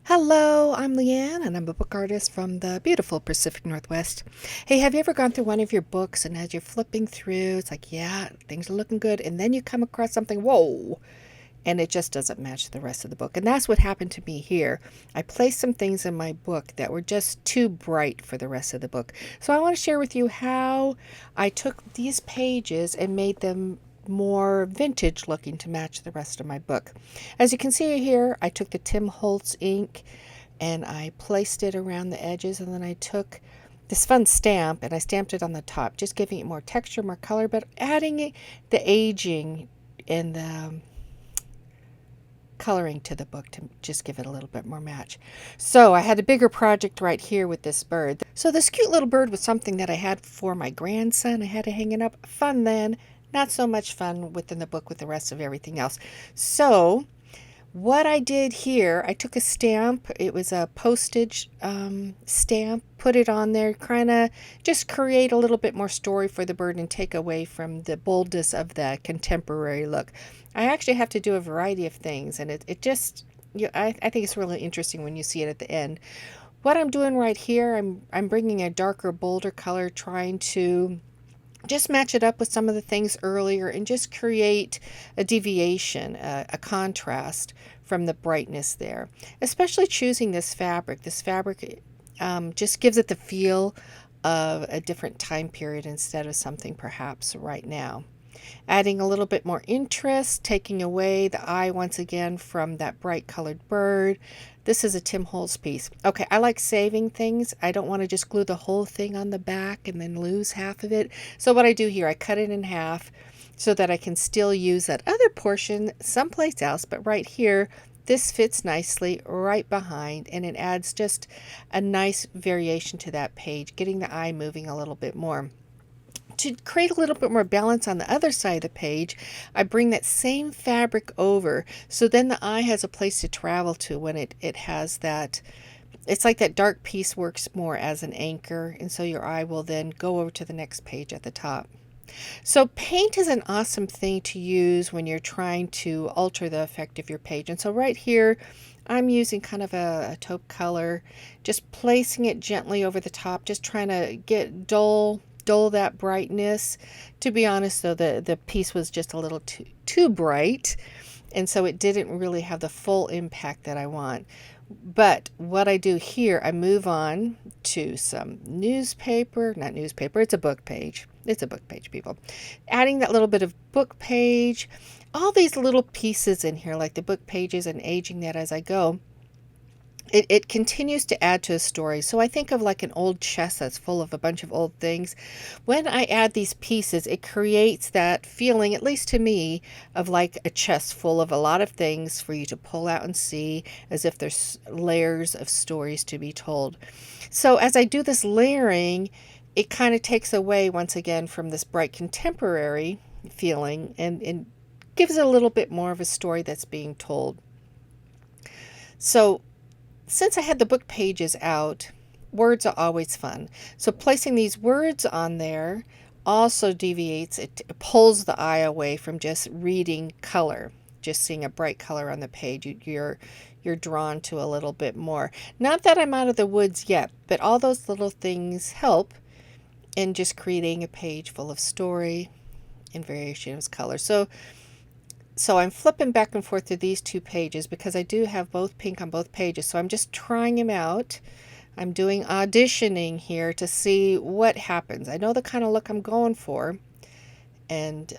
Hello, I'm Leanne, and I'm a book artist from the beautiful Pacific Northwest. Hey, have you ever gone through one of your books and as you're flipping through, it's like, yeah, things are looking good, and then you come across something, whoa, and it just doesn't match the rest of the book. And that's what happened to me here. I placed some things in my book that were just too bright for the rest of the book. So I want to share with you how I took these pages and made them more vintage looking to match the rest of my book. As you can see here, I took the Tim Holtz ink and I placed it around the edges, and then I took this fun stamp and I stamped it on the top, just giving it more texture, more color, but adding the aging and the coloring to the book to just give it a little bit more match. So I had a bigger project right here with this bird. So this cute little bird was something that I had for my grandson. I had to hang it up. Fun then, not so much fun within the book with the rest of everything else. So what I did here, I took a stamp. It was a postage stamp, put it on there, kind of just create a little bit more story for the bird and take away from the boldness of the contemporary look. I actually have to do a variety of things, and it just, I think it's really interesting when you see it at the end. What I'm doing right here, I'm bringing a darker, bolder color, trying to just match it up with some of the things earlier and just create a deviation, a contrast from the brightness there. Especially choosing this fabric. This fabric just gives it the feel of a different time period instead of something perhaps right now. Adding a little bit more interest, taking away the eye once again from that bright colored bird. This is a Tim Holtz piece. Okay, I like saving things. I don't want to just glue the whole thing on the back and then lose half of it. So what I do here, I cut it in half so that I can still use that other portion someplace else. But right here, this fits nicely right behind, and it adds just a nice variation to that page, getting the eye moving a little bit more. To create a little bit more balance on the other side of the page, I bring that same fabric over, so then the eye has a place to travel to when it has that. It's like that dark piece works more as an anchor, and so your eye will then go over to the next page at the top. So paint is an awesome thing to use when you're trying to alter the effect of your page. And so right here, I'm using kind of a taupe color, just placing it gently over the top, just trying to get dull that brightness. To be honest though, the piece was just a little too bright, and so it didn't really have the full impact that I want. But what I do here, I move on to some newspaper, not newspaper, it's a book page. It's a book page, people. Adding that little bit of book page, all these little pieces in here, like the book pages, and aging that as I go. It continues to add to a story. So I think of like an old chest that's full of a bunch of old things. When I add these pieces, it creates that feeling, at least to me, of like a chest full of a lot of things for you to pull out and see, as if there's layers of stories to be told. So as I do this layering, it kind of takes away once again from this bright contemporary feeling, and gives it a little bit more of a story that's being told. So since I had the book pages out, words are always fun. So placing these words on there also deviates, it pulls the eye away from just reading color, just seeing a bright color on the page. You're drawn to a little bit more. Not that I'm out of the woods yet, but all those little things help in just creating a page full of story and variation of color. So I'm flipping back and forth to these two pages because I do have both pink on both pages. So I'm just trying them out. I'm doing auditioning here to see what happens. I know the kind of look I'm going for, and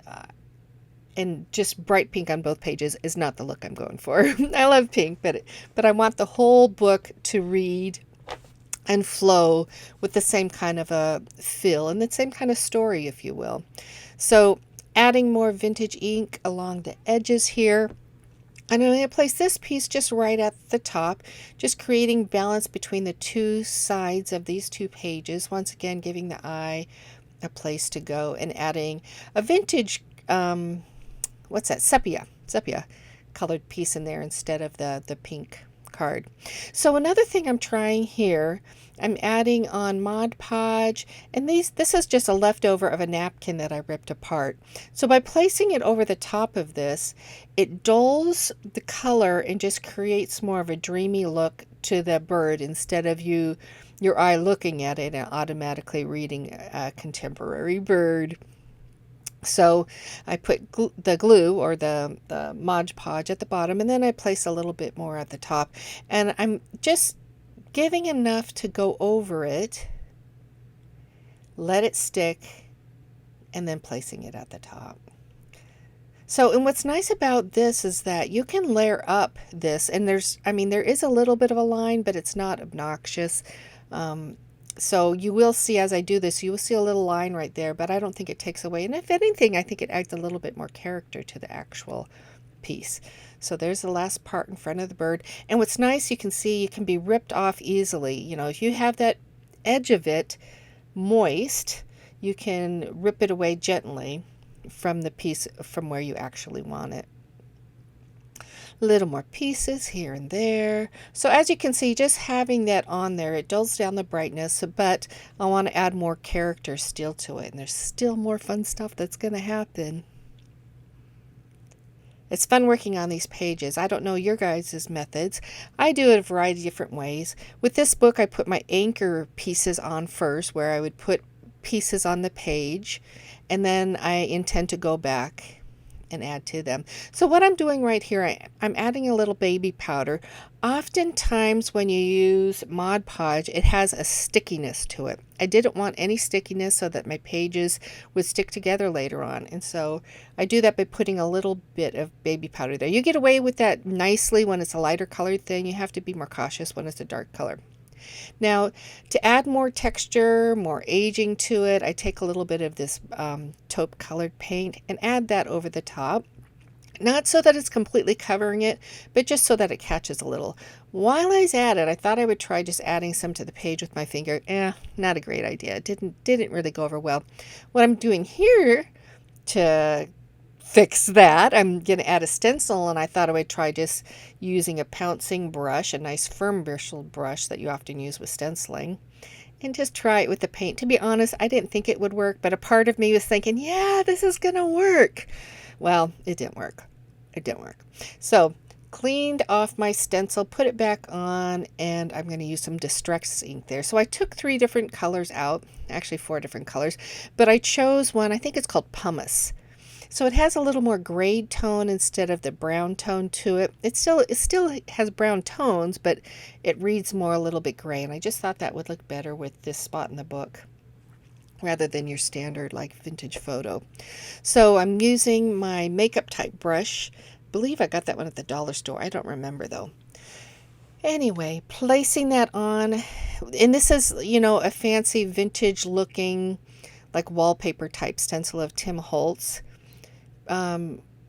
just bright pink on both pages is not the look I'm going for. I love pink, but I want the whole book to read and flow with the same kind of a feel and the same kind of story, if you will. So adding more vintage ink along the edges here. And I'm going to place this piece just right at the top, just creating balance between the two sides of these two pages. Once again, giving the eye a place to go, and adding a vintage, what's that, sepia colored piece in there instead of the pink card. So another thing I'm trying here, I'm adding on Mod Podge, and this is just a leftover of a napkin that I ripped apart. So by placing it over the top of this, it dulls the color and just creates more of a dreamy look to the bird instead of your eye looking at it and automatically reading a contemporary bird. So I put the glue or the Mod Podge at the bottom, and then I place a little bit more at the top. And I'm just giving enough to go over it, let it stick, and then placing it at the top. So, and what's nice about this is that you can layer up this, and there is a little bit of a line, but it's not obnoxious. So you will see as I do this, you will see a little line right there, but I don't think it takes away. And if anything, I think it adds a little bit more character to the actual piece. So there's the last part in front of the bird. And what's nice, you can see you can be ripped off easily. You know, if you have that edge of it moist, you can rip it away gently from the piece from where you actually want it. Little more pieces here and there. So as you can see, just having that on there, it dulls down the brightness, but I want to add more character still to it, and there's still more fun stuff that's going to happen. It's fun working on these pages. I don't know your guys' methods. I do it a variety of different ways. With this book, I put my anchor pieces on first, where I would put pieces on the page, and then I intend to go back and add to them. So what I'm doing right here, I'm adding a little baby powder. Oftentimes when you use Mod Podge, it has a stickiness to it. I didn't want any stickiness so that my pages would stick together later on. And so I do that by putting a little bit of baby powder there. You get away with that nicely when it's a lighter colored thing. You have to be more cautious when it's a dark color. Now, to add more texture, more aging to it, I take a little bit of this taupe colored paint and add that over the top. Not so that it's completely covering it, but just so that it catches a little. While I was at it, I thought I would try just adding some to the page with my finger. Not a great idea. It didn't really go over well. What I'm doing here to fix that, I'm going to add a stencil, and I thought I would try just using a pouncing brush, a nice firm bristle brush that you often use with stenciling, and just try it with the paint. To be honest, I didn't think it would work, but a part of me was thinking, yeah, this is going to work. Well, it didn't work. It didn't work. So cleaned off my stencil, put it back on, and I'm going to use some Distress ink there. So I took 3 different colors out, actually 4 different colors, but I chose one, I think it's called Pumice. So it has a little more grayed tone instead of the brown tone to it. It still has brown tones, but it reads more a little bit gray. And I just thought that would look better with this spot in the book rather than your standard like vintage photo. So I'm using my makeup type brush. I believe I got that one at the dollar store. I don't remember though. Anyway, placing that on, and this is, you know, a fancy vintage looking like wallpaper type stencil of Tim Holtz.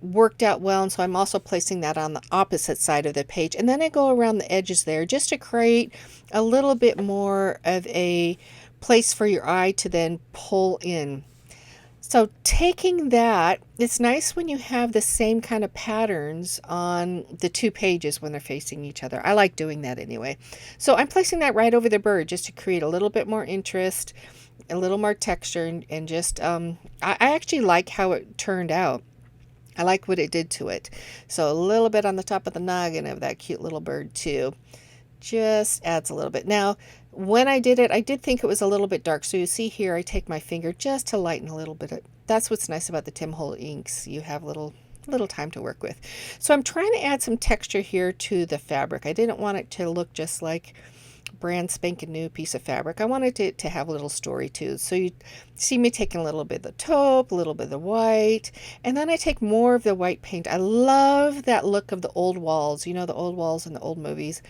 Worked out well, and so I'm also placing that on the opposite side of the page, and then I go around the edges there just to create a little bit more of a place for your eye to then pull in. So taking that, it's nice when you have the same kind of patterns on the 2 pages when they're facing each other. I like doing that anyway. So I'm placing that right over the bird just to create a little bit more interest, a little more texture, and just I actually like how it turned out. I like what it did to it. So a little bit on the top of the noggin of that cute little bird too. Just adds a little bit. Now, when I did it, I did think it was a little bit dark. So you see here, I take my finger just to lighten a little bit. That's what's nice about the Tim Holtz inks. You have little time to work with. So I'm trying to add some texture here to the fabric. I didn't want it to look just like brand spanking new piece of fabric. I wanted it to have a little story too. So you see me taking a little bit of the taupe, a little bit of the white, and then I take more of the white paint. I love that look of the old walls. You know, the old walls in the old movies.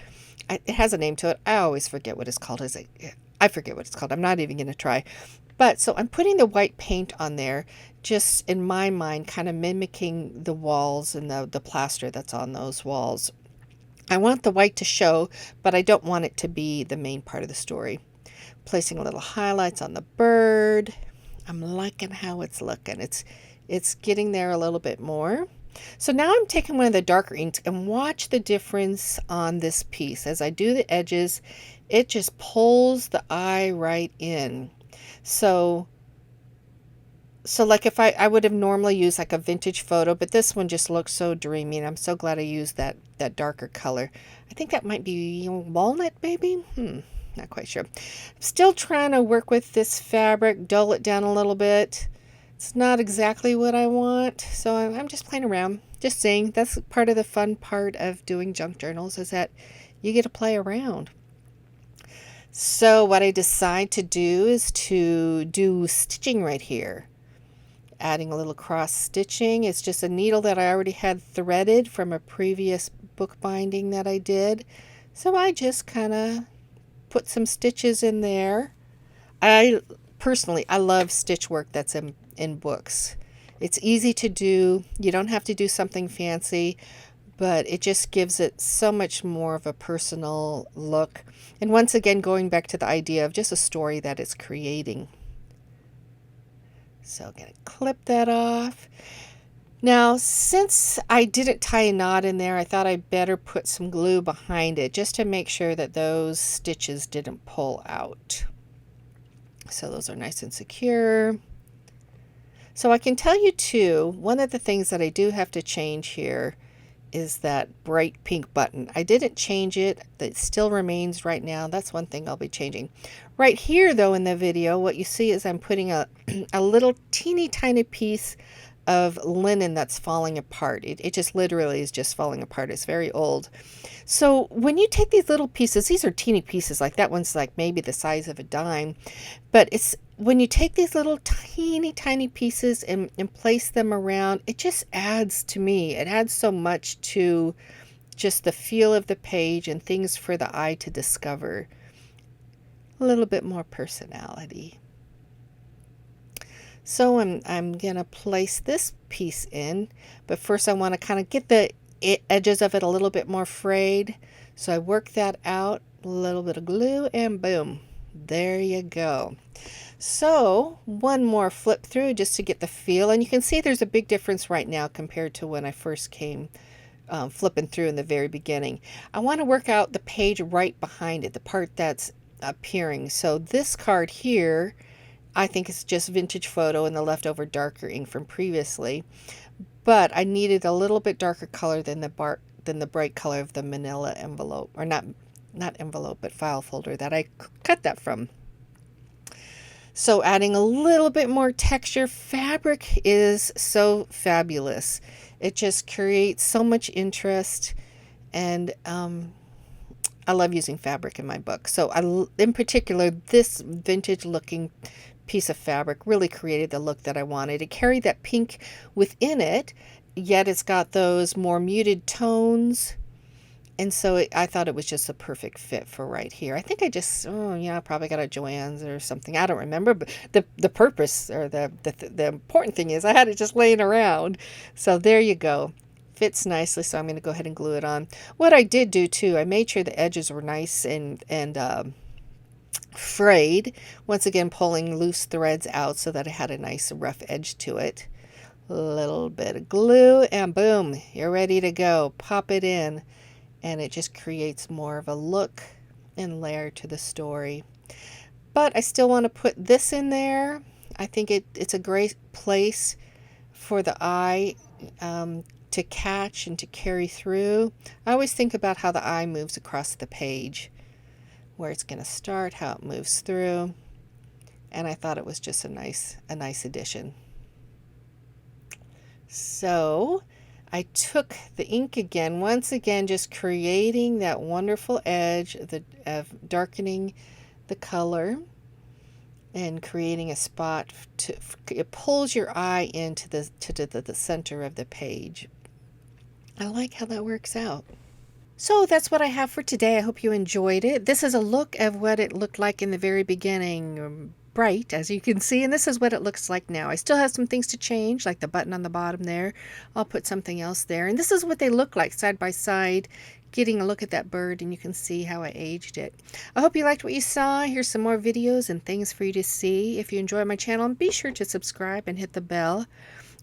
It has a name to it. I always forget what it's called. I forget what it's called. I'm not even going to try. But so I'm putting the white paint on there, just in my mind, kind of mimicking the walls and the plaster that's on those walls. I want the white to show, but I don't want it to be the main part of the story. Placing little highlights on the bird. I'm liking how it's looking. It's getting there a little bit more. So now I'm taking one of the darker inks and watch the difference on this piece. As I do the edges, it just pulls the eye right in. So like if I would have normally used like a vintage photo, but this one just looks so dreamy, and I'm so glad I used that darker color. I think that might be walnut, maybe? Not quite sure. I'm still trying to work with this fabric, dull it down a little bit. It's not exactly what I want, so I'm just playing around. Just saying, that's part of the fun part of doing junk journals, is that you get to play around. So what I decide to do is to do stitching right here. Adding a little cross stitching. It's just a needle that I already had threaded from a previous bookbinding that I did. So I just kind of put some stitches in there. I love stitch work that's in books. It's easy to do. You don't have to do something fancy, but it just gives it so much more of a personal look. And once again, going back to the idea of just a story that it's creating. So I'm going to clip that off. Now, since I didn't tie a knot in there, I thought I'd better put some glue behind it just to make sure that those stitches didn't pull out. So those are nice and secure. So I can tell you too, one of the things that I do have to change here is that bright pink button. I didn't change it. It still remains right now. That's one thing I'll be changing. Right here though in the video, what you see is I'm putting a little teeny tiny piece of linen that's falling apart. It just literally is just falling apart. It's very old. So when you take these little pieces, these are teeny pieces, like that one's like maybe the size of a dime, but it's when you take these little tiny pieces and place them around, it just adds, to me, it adds so much to just the feel of the page and things for the eye to discover. A little bit more personality. So I'm going to place this piece in, but first I want to kind of get the edges of it a little bit more frayed. So I work that out, a little bit of glue, and boom, there you go. So one more flip through just to get the feel, and you can see there's a big difference right now compared to when I first came flipping through in the very beginning. I want to work out the page right behind it, the part that's appearing. So this card here, I think it's just vintage photo and the leftover darker ink from previously, but I needed a little bit darker color than the bright color of the manila envelope, or not envelope, but file folder that I cut that from. So adding a little bit more texture. Fabric is so fabulous. It just creates so much interest, and I love using fabric in my book. So in particular, this vintage looking piece of fabric really created the look that I wanted. It carried that pink within it, yet it's got those more muted tones. And so I thought it was just a perfect fit for right here. I think I just, I probably got a Joann's or something. I don't remember, but the purpose, or the important thing is I had it just laying around. So there you go. Fits nicely, so I'm going to go ahead and glue it on. What I did do too, I made sure the edges were nice and frayed. Once again, pulling loose threads out so that it had a nice rough edge to it. A little bit of glue, and boom, you're ready to go. Pop it in, and it just creates more of a look and layer to the story. But I still want to put this in there. I think it's a great place for the eye to catch and to carry through. I always think about how the eye moves across the page, where it's going to start, how it moves through, and I thought it was just a nice addition. So I took the ink again, once again, just creating that wonderful edge of darkening the color and creating a spot it pulls your eye into the center of the page. I like how that works out. So that's what I have for today. I hope you enjoyed it. This is a look of what it looked like in the very beginning, bright, as you can see, and this is what it looks like now. I still have some things to change, like the button on the bottom there. I'll put something else there, and this is what they look like side by side, getting a look at that bird, and you can see how I aged it. I hope you liked what you saw. Here's some more videos and things for you to see. If you enjoy my channel, be sure to subscribe and hit the bell.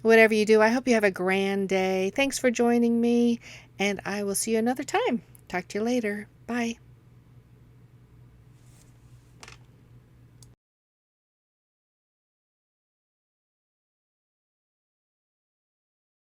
Whatever you do, I hope you have a grand day. Thanks for joining me, and I will see you another time. Talk to you later. Bye.